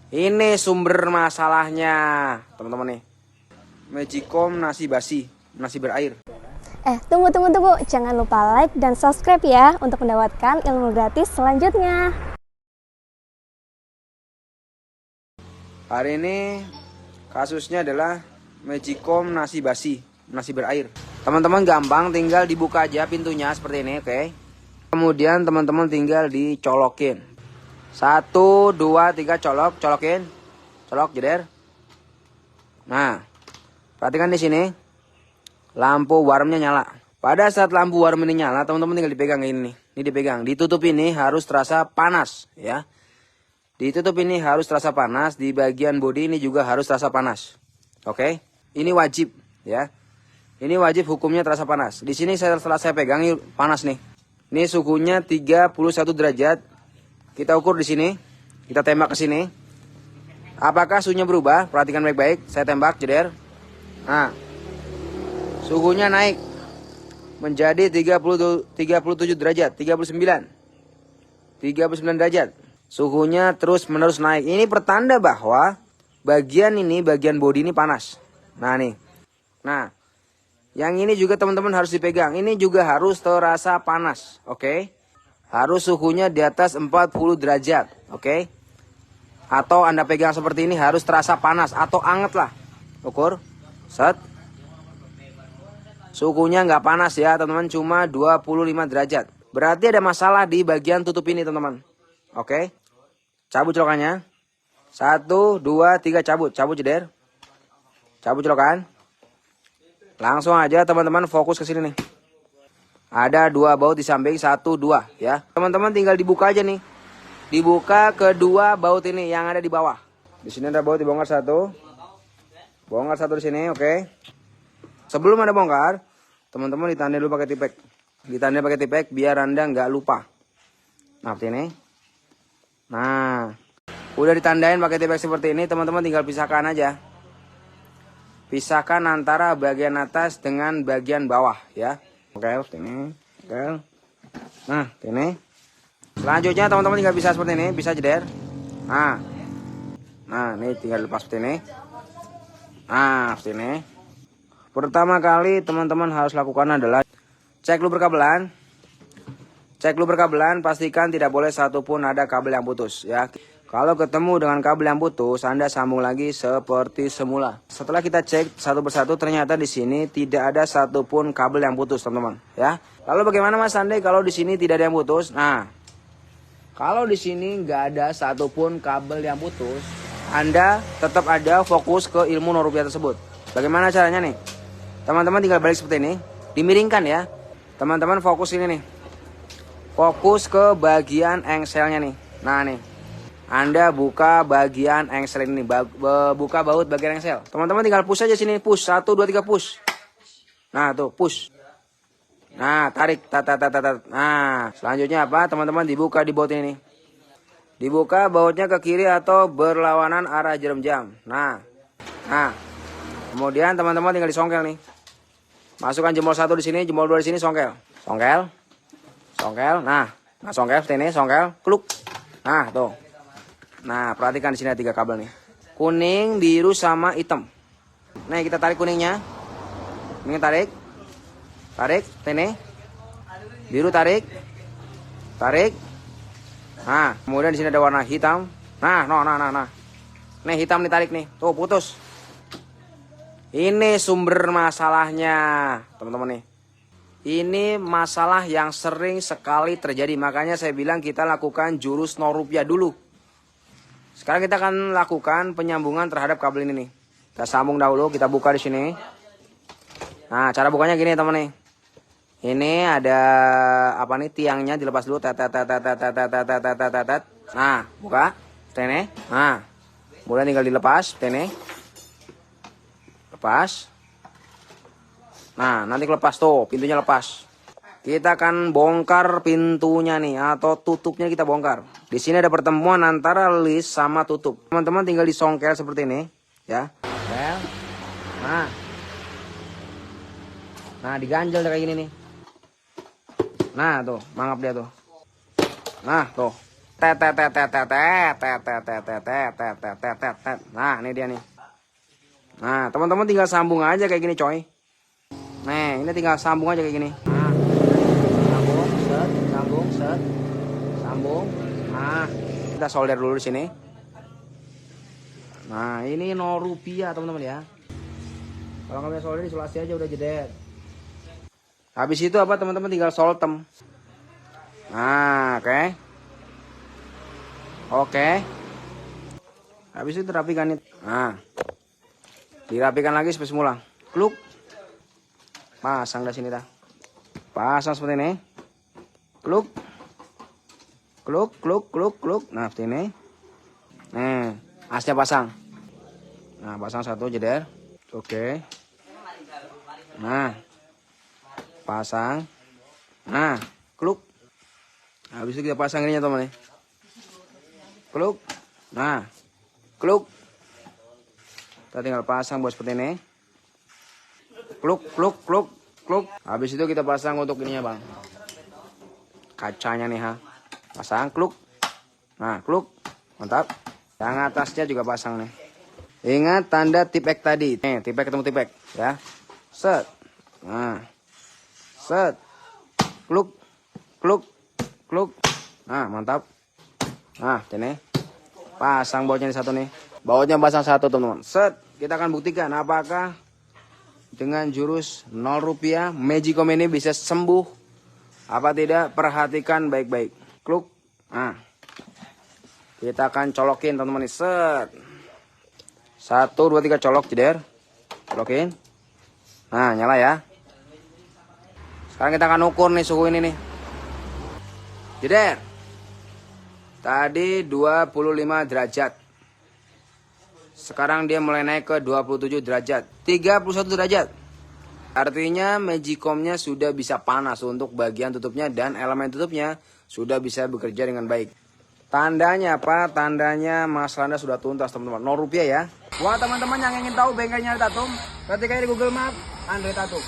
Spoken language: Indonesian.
Ini sumber masalahnya, teman-teman nih. Magicom nasi basi, nasi berair. Tunggu. Jangan lupa like dan subscribe ya untuk mendapatkan ilmu gratis selanjutnya. Hari ini kasusnya adalah Magicom nasi basi, nasi berair. Teman-teman gampang, tinggal dibuka aja pintunya seperti ini, oke. Kemudian teman-teman tinggal dicolokin. 1, 2, 3 colokin. Colok jeder. Nah, perhatikan di sini. Lampu warmnya nyala. Pada saat lampu warm ini nyala, teman-teman tinggal dipegang ini. Ini dipegang. Ditutup ini harus terasa panas, ya. Ditutup ini harus terasa panas. Di bagian bodi ini juga harus terasa panas. Oke? Ini wajib, ya. Ini wajib hukumnya terasa panas. Di sini setelah saya pegang ini panas nih. Ini suhunya 31 derajat. Kita ukur di sini. Kita tembak ke sini. Apakah suhunya berubah? Perhatikan baik-baik. Saya tembak, jeder. Nah, suhunya naik menjadi 37 derajat, 39 derajat. Suhunya terus-menerus naik. Ini pertanda bahwa bagian bodi ini panas. Nah, nih. Nah, yang ini juga teman-teman harus dipegang. Ini juga harus terasa panas, oke? Harus suhunya di atas 40 derajat, oke? Atau Anda pegang seperti ini harus terasa panas atau anget lah. Ukur, set. Suhunya nggak panas ya teman-teman, cuma 25 derajat. Berarti ada masalah di bagian tutup ini teman-teman. Oke. Cabut colokannya. 1, 2, 3 cabut. Cabut jeder. Cabut colokan. Langsung aja teman-teman fokus ke sini nih. Ada 2 baut di samping, 1, 2 ya. Teman-teman tinggal dibuka aja nih. Dibuka kedua baut ini yang ada di bawah. Di sini ada baut, dibongkar 1. Bongkar 1 di sini, oke. Sebelum Anda bongkar, teman-teman ditandai dulu pakai tipek. Ditandai pakai tipek biar Anda nggak lupa. Nah, seperti ini. Nah, udah ditandain pakai tipek seperti ini, teman-teman tinggal pisahkan aja. Pisahkan antara bagian atas dengan bagian bawah ya. Oke, ini. Oke. Nah, ini. Selanjutnya teman-teman tinggal bisa seperti ini, bisa jeder. Nah, ini tinggal lepas seperti ini. Nah, seperti ini. Pertama kali teman-teman harus lakukan adalah cek luber kabelan. Cek luber kabelan, pastikan tidak boleh satupun ada kabel yang putus ya. Kalau ketemu dengan kabel yang putus, Anda sambung lagi seperti semula. Setelah kita cek satu persatu, ternyata di sini tidak ada satupun kabel yang putus, teman-teman. Ya. Lalu bagaimana Mas Ande kalau di sini tidak ada yang putus? Nah, kalau di sini nggak ada satupun kabel yang putus, Anda tetap ada fokus ke ilmu no rupiah tersebut. Bagaimana caranya nih? Teman-teman tinggal balik seperti ini, dimiringkan ya. Teman-teman fokus ini nih. Fokus ke bagian engselnya nih. Nah nih. Anda buka bagian engsel ini, buka baut bagian engsel. Teman-teman tinggal push aja sini, push. 1, 2, 3 push. Nah, tuh push. Nah, tarik, Nah, selanjutnya apa? Teman-teman dibuka di baut ini. Dibuka bautnya ke kiri atau berlawanan arah jarum jam. Nah. Kemudian teman-teman tinggal disongkel nih. Masukkan jempol 1 di sini, jempol 2 di sini, songkel. Songkel. Nah, songkel seperti ini, songkel, kluk. Nah, tuh. Nah, perhatikan di sini ada 3 kabel nih. Kuning, biru, sama hitam. Nih, kita tarik kuningnya. Ini tarik. Ini. Biru tarik. Nah, kemudian di sini ada warna hitam. Nah. Nih, hitam nih tarik nih. Tuh, putus. Ini sumber masalahnya, teman-teman nih. Ini masalah yang sering sekali terjadi. Makanya saya bilang kita lakukan jurus no rupiah dulu. Sekarang kita akan lakukan penyambungan terhadap kabel ini nih. Kita sambung dahulu, kita buka di sini. Nah, cara bukanya gini teman nih. Ini ada apa nih, tiangnya dilepas dulu. Nah, buka. Ini. Nah, kemudian tinggal dilepas. Ini. Lepas. Nah, nanti lepas tuh, pintunya lepas. Kita akan bongkar pintunya nih, atau tutupnya kita bongkar. Di sini ada pertemuan antara list sama tutup. Teman-teman tinggal disongkel seperti ini, ya. Nah, diganjel kayak gini nih. Nah, tuh, mangap dia tuh. Nah, tuh. Nah, ini dia nih. Nah, teman-teman tinggal sambung aja kayak gini, coy. Nah, ini tinggal sambung aja kayak gini. Nah, sambung, set, sambung, set, sambung. Nah, kita solder dulu di sini. Nah, ini 0 rupiah, teman-teman ya. Kalau kalian solder isolasi aja udah jeder. Habis itu apa, teman-teman tinggal soltem. Nah, oke. Oke. Habis itu rapikan itu. Nah. Dirapikan lagi seperti semula. Kluk. Pasang dari sini dah. Pasang seperti ini. Kluk. Kluk, kluk, kluk, kluk. Nah, seperti ini. Nah, asnya pasang. Nah, pasang satu jeder. Oke. Nah. Pasang. Nah, kluk. Habis itu kita pasang ininya, teman-teman. Kluk. Nah. Kluk. Kita tinggal pasang buat seperti ini. Kluk, kluk, kluk, kluk. Habis itu kita pasang untuk ininya, Bang. Kacanya nih, ha. Pasang, kluk. Nah, kluk. Mantap. Yang atasnya juga pasang nih. Ingat tanda tipek tadi. Nih, tipek ketemu tipek, ya. Set. Nah. Set. Kluk. Kluk. Kluk. Nah, mantap. Nah, ini. Pasang bautnya di satu nih. Bautnya pasang satu, teman-teman. Set. Kita akan buktikan apakah dengan jurus 0 rupiah Magicom ini bisa sembuh apa tidak. Perhatikan baik-baik. Kluk. Nah. Kita akan colokin, teman-teman. Set. 1, 2, 3 colok, jeder. Colokin. Nah, nyala ya. Sekarang kita akan ukur nih suhu ini nih. Jeder. Tadi 25 derajat. Sekarang dia mulai naik ke 27 derajat. 31 derajat. Artinya Magicomnya sudah bisa panas untuk bagian tutupnya dan elemen tutupnya sudah bisa bekerja dengan baik. Tandanya apa? Tandanya masalah Anda sudah tuntas, teman-teman. 0 rupiah ya. Buat teman-teman yang ingin tahu bengkelnya Andre Tatum, ketik aja di Google Map Andre Tatum.